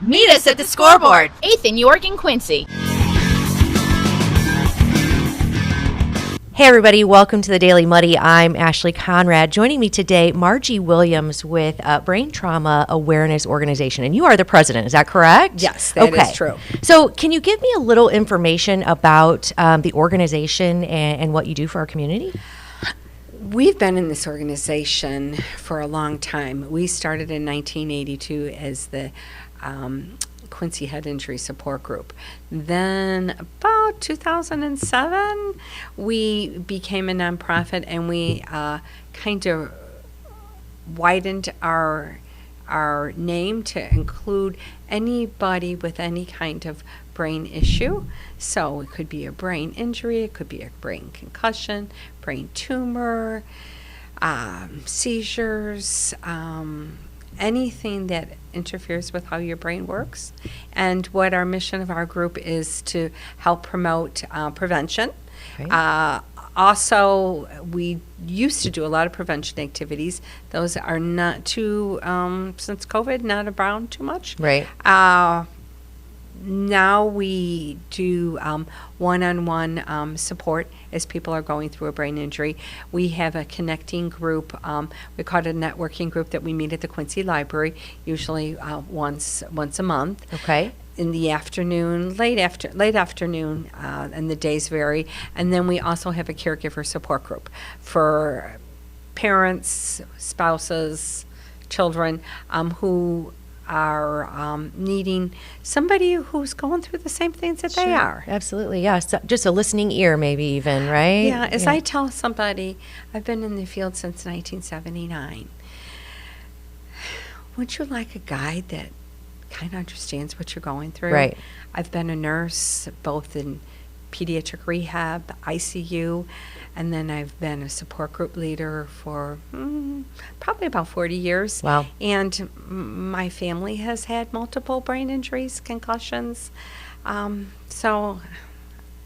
Meet us at the scoreboard. 8th in York and Quincy. Hey everybody, welcome to the Daily Muddy. I'm Ashley Conrad. Joining me today, Margie Williams with Brain Trauma Awareness Organization. And you are the president, is that correct? Yes, that is true. So can you give me a little information about the organization and what you do for our community? We've been in this organization for a long time. We started in 1982 as the Quincy Head Injury Support Group. Then about 2007, we became a nonprofit, and we kind of widened our name to include anybody with any kind of brain issue. So it could be a brain injury, it could be a brain concussion, brain tumor, seizures, anything that interferes with how your brain works. And what our mission of our group is to help promote prevention. Okay. Also, we used to do a lot of prevention activities. Those are not too, since COVID, not around too much. Right. Now we do one-on-one support as people are going through a brain injury. We have a connecting group. We call it a networking group that we meet at the Quincy Library, usually once a month. Okay. In the afternoon, late afternoon, and the days vary. And then we also have a caregiver support group for parents, spouses, children who are needing somebody who's going through the same things that they are. Absolutely, yeah. So just a listening ear, maybe even, right? Yeah, as I tell somebody, I've been in the field since 1979. Would you like a guide that kind of understands what you're going through? Right. I've been a nurse both in pediatric rehab, ICU, and then I've been a support group leader for probably about 40 years. Wow. And my family has had multiple brain injuries, concussions. So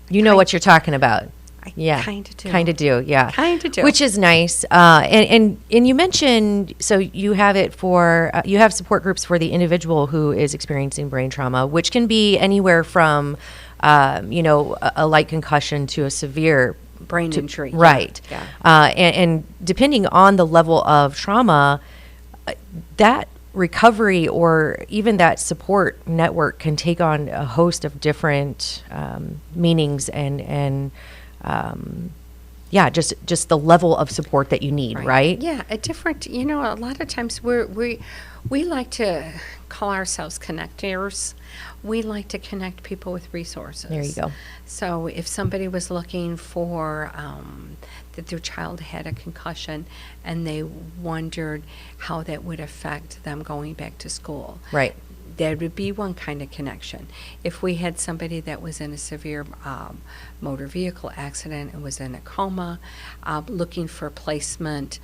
you know what you're talking about. I kind of do. Kind of do, yeah. Kind of do. Which is nice. And you mentioned, so you have it for, you have support groups for the individual who is experiencing brain trauma, which can be anywhere from, a light concussion to a severe brain injury. Right. Yeah. And depending on the level of trauma, that recovery or even that support network can take on a host of different meanings and just the level of support that you need, right? Yeah, a lot of times we like to call ourselves connectors. We like to connect people with resources. There you go. So if somebody was looking for that their child had a concussion and they wondered how that would affect them going back to school. Right. There would be one kind of connection. If we had somebody that was in a severe motor vehicle accident and was in a coma, looking for placement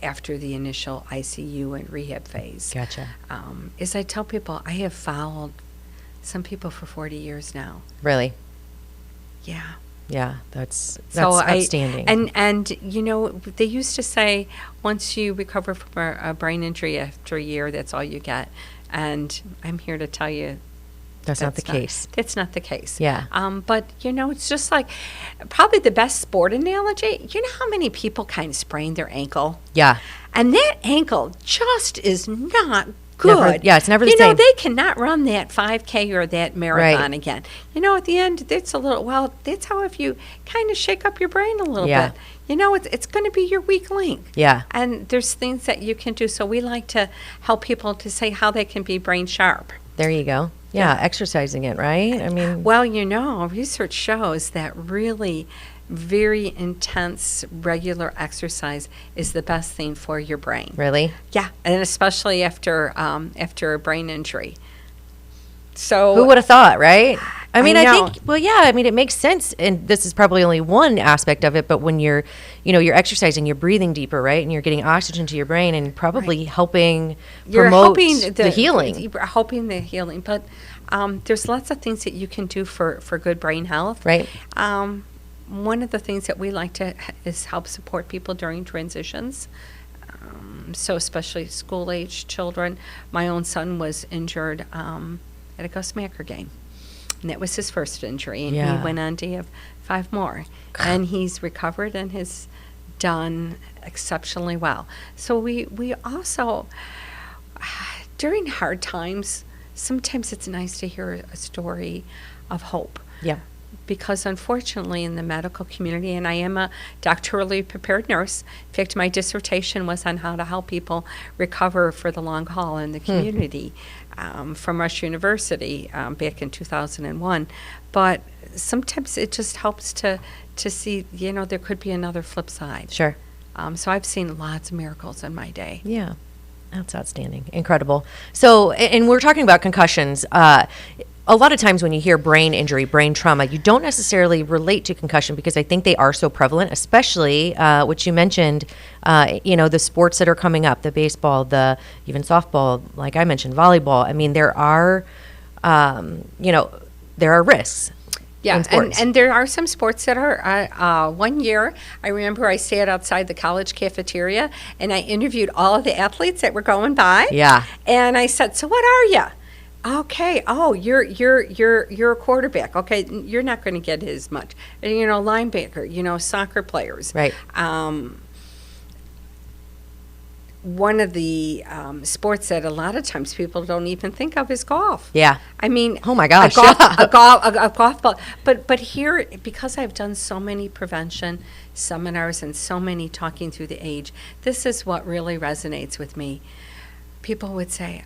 after the initial ICU and rehab phase. Gotcha. As I tell people, I have followed some people for 40 years now. Really? Yeah. Yeah, that's outstanding. And they used to say once you recover from a brain injury after a year, that's all you get. And I'm here to tell you that's not the case. That's not the case. Yeah. But it's just like probably the best sport analogy. You know how many people kind of sprain their ankle? Yeah. And that ankle just is not good. It's never the same. They cannot run that 5K or that marathon again. At the end, it's a little, that's how if you kind of shake up your brain a little bit. It's going to be your weak link. Yeah. And there's things that you can do. So we like to help people to say how they can be brain sharp. There you go. Yeah, exercising it, right? I mean. Well, research shows that really very intense regular exercise is the best thing for your brain. Really? Yeah, and especially after a brain injury. So who would have thought, right? I know. think, it makes sense, and this is probably only one aspect of it, but when you're exercising, you're breathing deeper, right? And you're getting oxygen to your brain and probably helping promote the healing. You're helping the healing, but there's lots of things that you can do for good brain health. Right. One of the things that we like to is help support people during transitions. So especially school-age children. My own son was injured at a Gus Macker game. And that was his first injury. And he went on to have 5 more. And he's recovered and has done exceptionally well. So we also, during hard times, sometimes it's nice to hear a story of hope. Yeah. Because unfortunately in the medical community, and I am a doctorally prepared nurse, in fact my dissertation was on how to help people recover for the long haul in the community from Rush University back in 2001. But sometimes it just helps to see, there could be another flip side. Sure. So I've seen lots of miracles in my day. Yeah. That's outstanding. Incredible. So, and we're talking about concussions. A lot of times when you hear brain injury, brain trauma, you don't necessarily relate to concussion because I think they are so prevalent, especially which you mentioned, the sports that are coming up, the baseball, the even softball, like I mentioned, volleyball. I mean, there are risks. Yeah, and there are some sports that are, one year, I remember I sat outside the college cafeteria and I interviewed all of the athletes that were going by. Yeah. And I said, so what are you? Okay. Oh, you're a quarterback. Okay, you're not going to get as much. Linebacker. Soccer players. Right. One of the sports that a lot of times people don't even think of is golf. Yeah. I mean, oh my gosh, a golf ball. But here, because I've done so many prevention seminars and so many talking through the age, this is what really resonates with me. People would say,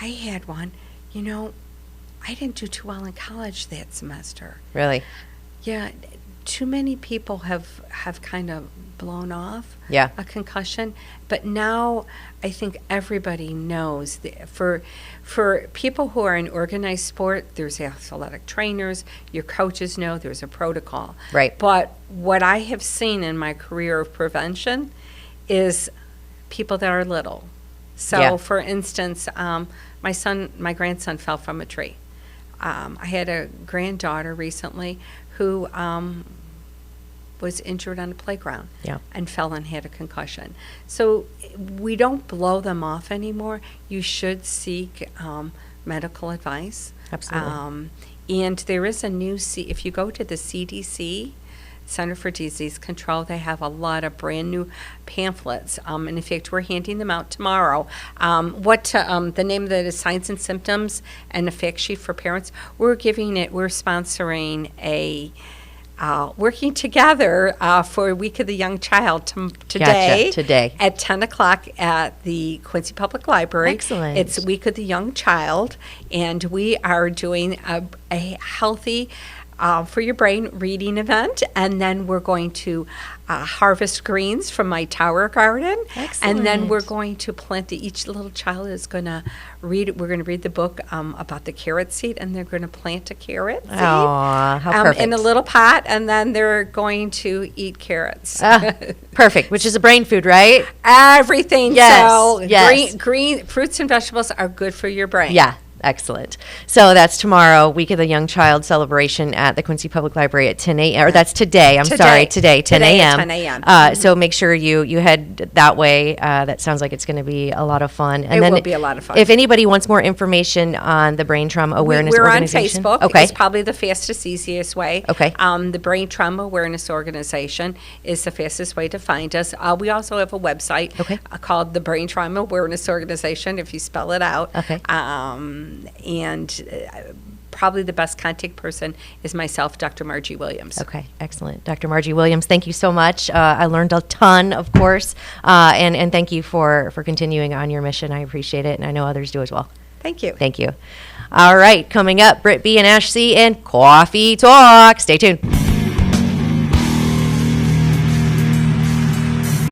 I had one. I didn't do too well in college that semester. Really? Yeah. Too many people have kind of blown off a concussion. But now I think everybody knows for people who are in organized sport, there's athletic trainers, your coaches know there's a protocol. Right. But what I have seen in my career of prevention is people that are little. So, for instance, my grandson fell from a tree. I had a granddaughter recently who was injured on a playground and fell and had a concussion. So we don't blow them off anymore. You should seek medical advice. Absolutely. And there is a new, if you go to the CDC, Center for Disease Control, they have a lot of brand new pamphlets. And in fact, we're handing them out tomorrow. The name of it is Signs and Symptoms and a Fact Sheet for Parents. We're sponsoring a working together for a Week of the Young Child today. Gotcha. Today. At 10 o'clock at the Quincy Public Library. Excellent. It's Week of the Young Child, and we are doing a healthy for your brain reading event, and then we're going to harvest greens from my tower garden. Excellent. And then we're going to plant each little child is going to read. We're going to read the book about the carrot seed, and they're going to plant a carrot seed how perfect. in a little pot, and then they're going to eat carrots. Perfect, which is a brain food, right? Everything. Yes. So yes. green fruits and vegetables are good for your brain. Yeah. Excellent. So that's tomorrow, Week of the Young Child celebration at the Quincy Public Library at 10 a.m. Or that's today. Today, 10 a.m. 10 a.m. So make sure you head that way. That sounds like it's going to be a lot of fun. And it then will be a lot of fun. If anybody wants more information on the Brain Trauma Awareness Organization. We're on Facebook. Okay. It's probably the fastest, easiest way. Okay. The Brain Trauma Awareness Organization is the fastest way to find us. We also have a website called the Brain Trauma Awareness Organization, if you spell it out. Okay. And probably the best contact person is myself, Dr. Margie Williams. Okay, excellent. Dr. Margie Williams, thank you so much. I learned a ton, of course, and thank you for continuing on your mission. I appreciate it, and I know others do as well. Thank you. Thank you. All right, coming up, Britt B. and Ash C. and Coffee Talk. Stay tuned.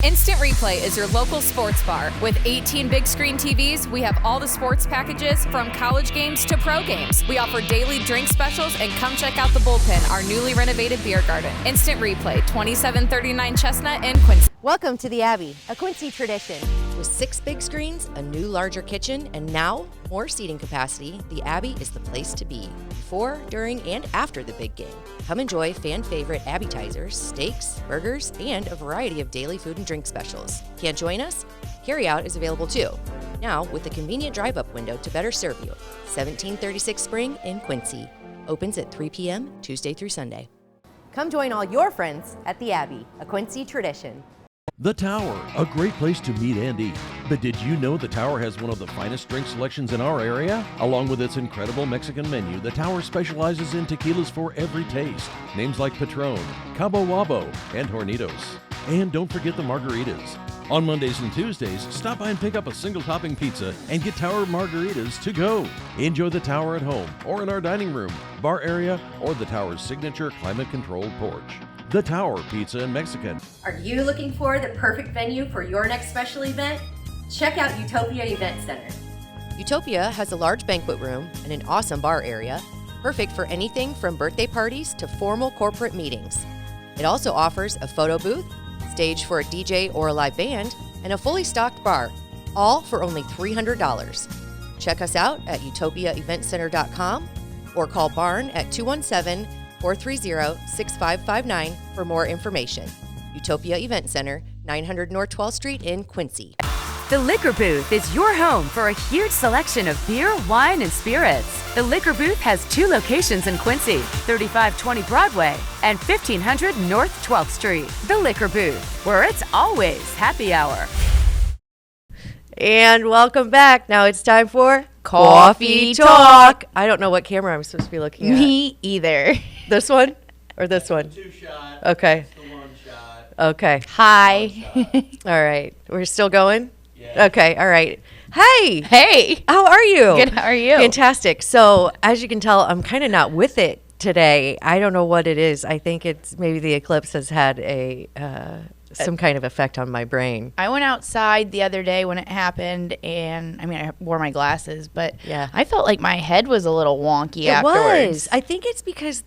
Instant Replay is your local sports bar. With 18 big screen TVs, we have all the sports packages from college games to pro games. We offer daily drink specials, and come check out the Bullpen, our newly renovated beer garden. Instant Replay, 2739 Chestnut in Quincy. Welcome to the Abbey, a Quincy tradition. With 6 big screens, a new larger kitchen, and now more seating capacity, the Abbey is the place to be before, during, and after the big game. Come enjoy fan favorite appetizers, steaks, burgers, and a variety of daily food and drink specials. Can't join us? Carryout is available too. Now with a convenient drive-up window to better serve you. 1736 Spring in Quincy. Opens at 3 p.m. Tuesday through Sunday. Come join all your friends at the Abbey, a Quincy tradition. The Tower, a great place to meet and eat. But did you know the Tower has one of the finest drink selections in our area? Along with its incredible Mexican menu, the Tower specializes in tequilas for every taste. Names like Patron, Cabo Wabo, and Hornitos. And don't forget the margaritas. On Mondays and Tuesdays, stop by and pick up a single topping pizza and get Tower margaritas to go. Enjoy the Tower at home or in our dining room, bar area, or the Tower's signature climate-controlled porch. The Tower Pizza and Mexican. Are you looking for the perfect venue for your next special event? Check out Utopia Event Center. Utopia has a large banquet room and an awesome bar area, perfect for anything from birthday parties to formal corporate meetings. It also offers a photo booth, stage for a DJ or a live band, and a fully stocked bar, all for only $300. Check us out at utopiaeventcenter.com or call Barn at 217-430-6559 for more information. Utopia Event Center, 900 North 12th Street in Quincy. The Liquor Booth is your home for a huge selection of beer, wine, and spirits. The Liquor Booth has 2 locations in Quincy, 3520 Broadway and 1500 North 12th Street. The Liquor Booth, where it's always happy hour. And welcome back. Now it's time for Coffee Talk. I don't know what camera I'm supposed to be looking at. Me either. This one or this one? 2-shot. Okay. It's the 1-shot. Okay. Hi. All right. We're still going? Yeah. Okay. All right. Hey. Hey. How are you? Good. How are you? Fantastic. So, as you can tell, I'm kind of not with it today. I don't know what it is. I think it's maybe the eclipse has had some kind of effect on my brain. I went outside the other day when it happened, and I mean, I wore my glasses, but Yeah. I felt like my head was a little wonky It afterwards. was. I think it's because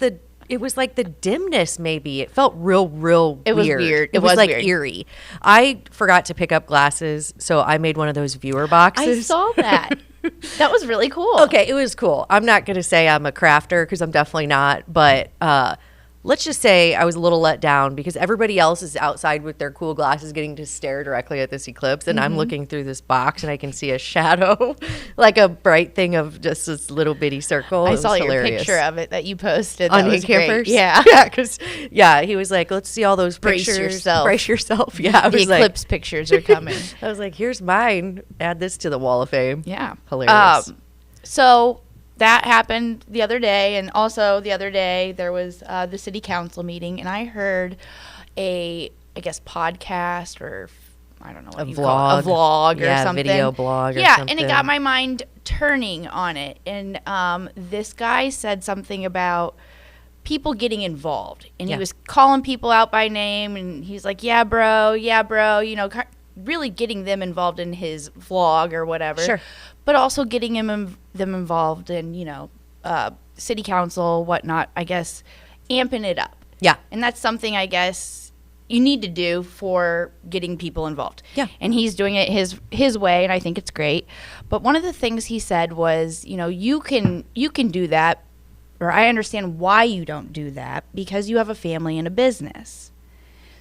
it was like the dimness, maybe. It felt real weird. It was weird. It It was was like weird. eerie. I forgot to pick up glasses, so I made one of those viewer boxes. I saw that. That was really cool. Okay, it was cool. I'm not going to say I'm a crafter because I'm definitely not, but let's just say I was a little let down because everybody else is outside with their cool glasses getting to stare directly at this eclipse, and I'm looking through this box and I can see a shadow, like a bright thing of just this little bitty circle. I It was saw your hilarious. picture of it that you posted. On That was great. Campers? Yeah. Yeah, he was like, let's see all those Brace pictures. yourself. Brace yourself. Yeah, I The was eclipse pictures are coming. I was like, here's mine. Add this to the wall of fame. Yeah. Hilarious. So that happened the other day, and also the other day there was the city council meeting, and I heard I guess podcast or I don't know what A you call it, a vlog Yeah, or something. video blog or yeah, something. and it got my mind turning on it. And this guy said something about people getting involved, and Yeah. he was calling people out by name, and he's like, yeah, bro, you know, really getting them involved in his vlog or whatever. Sure. But also getting them involved in, you know, city council, whatnot, I guess, amping it up. Yeah. And that's something I guess you need to do for getting people involved. Yeah. And he's doing it his way, and I think it's great. But one of the things he said was, you know, you can do that, or I understand why you don't do that, because you have a family and a business.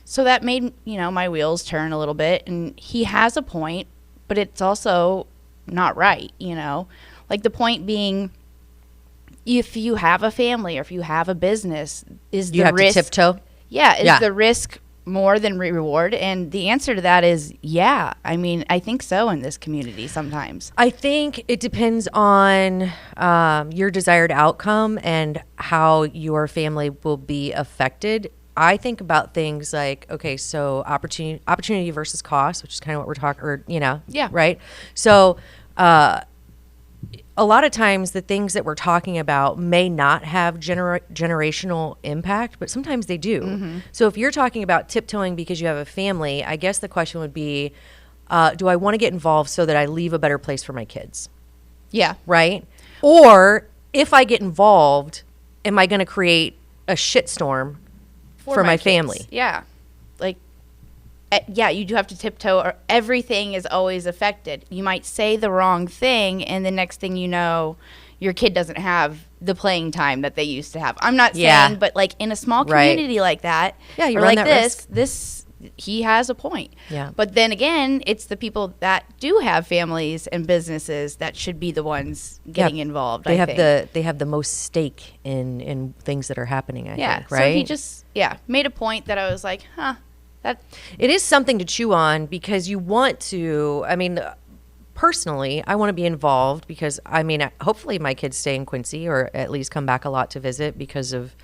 So that made, you know, my wheels turn a little bit, and he has a point, but it's also not right, you know? Like the point being, if you have a family or if you have a business, is You the have risk to tiptoe? Yeah, is Yeah. the risk more than reward? And the answer to that is yeah. I mean, I think so in this community sometimes. I think it depends on your desired outcome and how your family will be affected. I think about things like, okay, so opportunity versus cost, which is kind of what we're talking, or, you know, Yeah. right? So a lot of times the things that we're talking about may not have generational impact, but sometimes they do. Mm-hmm. So if you're talking about tiptoeing because you have a family, I guess the question would be, do I want to get involved so that I leave a better place for my kids? Yeah. Right? Or if I get involved, am I going to create a shitstorm for my kids. family? Yeah. Like, yeah, you do have to tiptoe, or everything is always affected. You might say the wrong thing, and the next thing you know, your kid doesn't have the playing time that they used to have. I'm not saying, but like in a small community like that, Yeah, you or run like that risk. this, he has a point. Yeah. But then again, it's the people that do have families and businesses that should be the ones getting involved. They I think. they have the most stake in things that are happening. I think, right? So he just made a point that I was like, that It is something to chew on because you want to. I mean, personally, I want to be involved because hopefully my kids stay in Quincy or at least come back a lot to visit because of,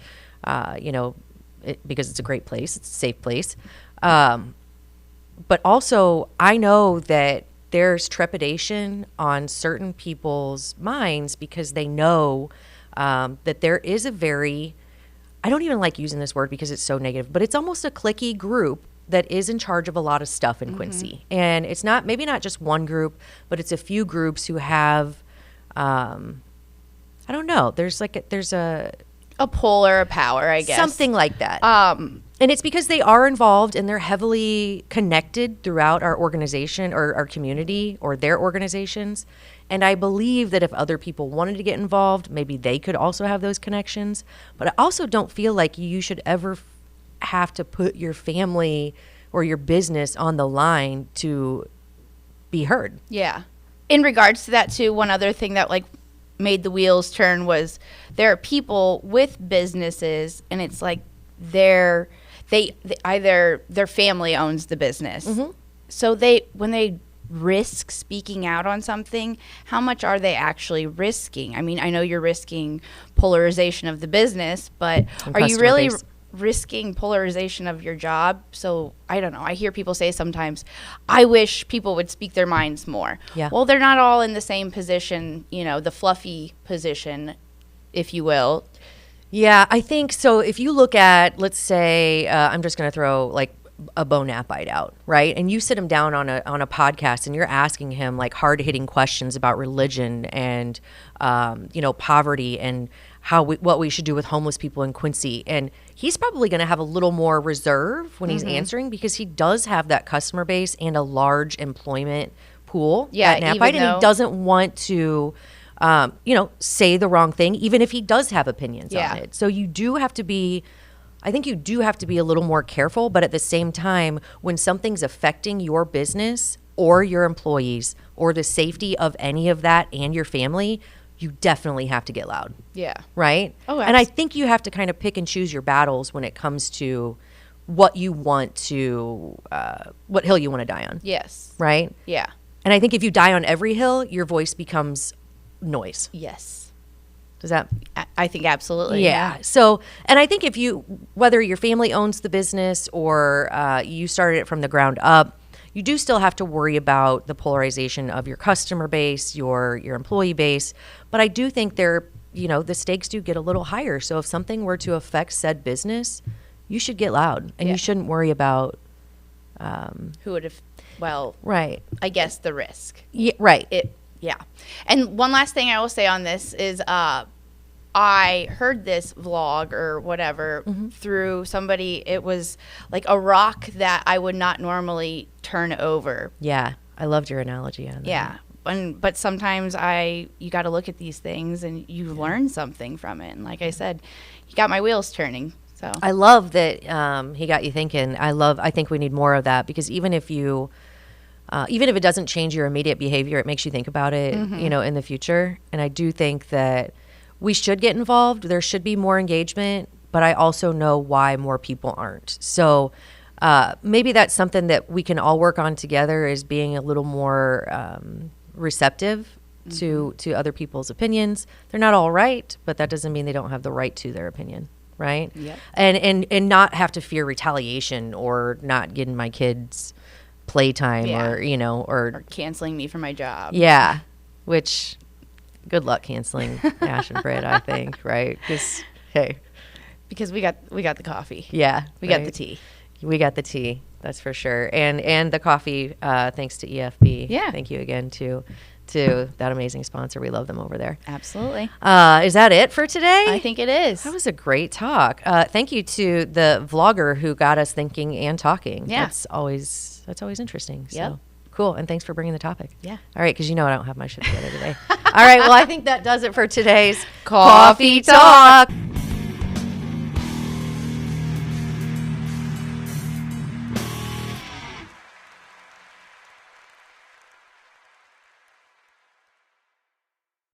because it's a great place, it's a safe place. But also, I know that there's trepidation on certain people's minds because they know that there is a very, I don't even like using this word because it's so negative, but it's almost a cliquey group that is in charge of a lot of stuff in Quincy. And it's maybe not just one group, but it's a few groups who have, I don't know, there's a pull or a power, I guess. something like that. And it's because they are involved and they're heavily connected throughout our organization or our community or their organizations. And I believe that if other people wanted to get involved, maybe they could also have those connections. But I also don't feel like you should ever have to put your family or your business on the line to be heard. Yeah. In regards to that too, one other thing that like made the wheels turn was there are people with businesses and it's like they either their family owns the business. So when they risk speaking out on something, how much are they actually risking? I mean, I know you're risking polarization of the business, but And are you customer really base. risking polarization of your job? So I don't know. I hear people say sometimes, I wish people would speak their minds more. Yeah. Well, they're not all in the same position, the fluffy position, if you will. Yeah, I think so. If you look at, let's say, I'm just going to throw like a Bo Napite out, right? And you sit him down on a podcast and you're asking him like hard hitting questions about religion and, poverty and what we should do with homeless people in Quincy. And he's probably going to have a little more reserve when he's answering because he does have that customer base and a large employment pool Yeah, at Napite, even and though- he doesn't want to say the wrong thing, even if he does have opinions on it. So you do have to be, I think you do have to be a little more careful, but at the same time, when something's affecting your business or your employees or the safety of any of that and your family, you definitely have to get loud. Yeah. Right? Oh, and I think you have to kind of pick and choose your battles when it comes to what you want to, what hill you want to die on. Yes. Right? Yeah. And I think if you die on every hill, your voice becomes noise. Yes. Does that? I think absolutely. Yeah. So, and I think whether your family owns the business or you started it from the ground up, you do still have to worry about the polarization of your customer base, your employee base. But I do think the stakes do get a little higher. So if something were to affect said business, you should get loud and you shouldn't worry about Who would have, well, right. I guess the risk. Yeah, right. Yeah. And one last thing I will say on this is I heard this vlog or whatever through somebody. It was like a rock that I would not normally turn over. Yeah. I loved your analogy on that. Yeah. But sometimes you got to look at these things and you learn something from it. And like I said, you got my wheels turning. So I love that he got you thinking. I think we need more of that because even if it doesn't change your immediate behavior, it makes you think about it, in the future. And I do think that we should get involved. There should be more engagement, but I also know why more people aren't. So maybe that's something that we can all work on together is being a little more receptive to other people's opinions. They're not all right, but that doesn't mean they don't have the right to their opinion. Right. Yep. And not have to fear retaliation or not getting my kids playtime or canceling me from my job. Yeah. Which good luck canceling Ash and Britt, I think. Right. Because we got the coffee. Yeah. We got the tea. We got the tea. That's for sure. And the coffee, thanks to EFB. Yeah. Thank you again to to that amazing sponsor. We love them over there. Absolutely. Is that it for today? I think it is. That was a great talk. Thank you to the vlogger who got us thinking and talking. Yeah. That's always interesting. Yep. So cool. And thanks for bringing the topic. Yeah. All right, because I don't have my shit together today. All right, well, I think that does it for today's Coffee Talk.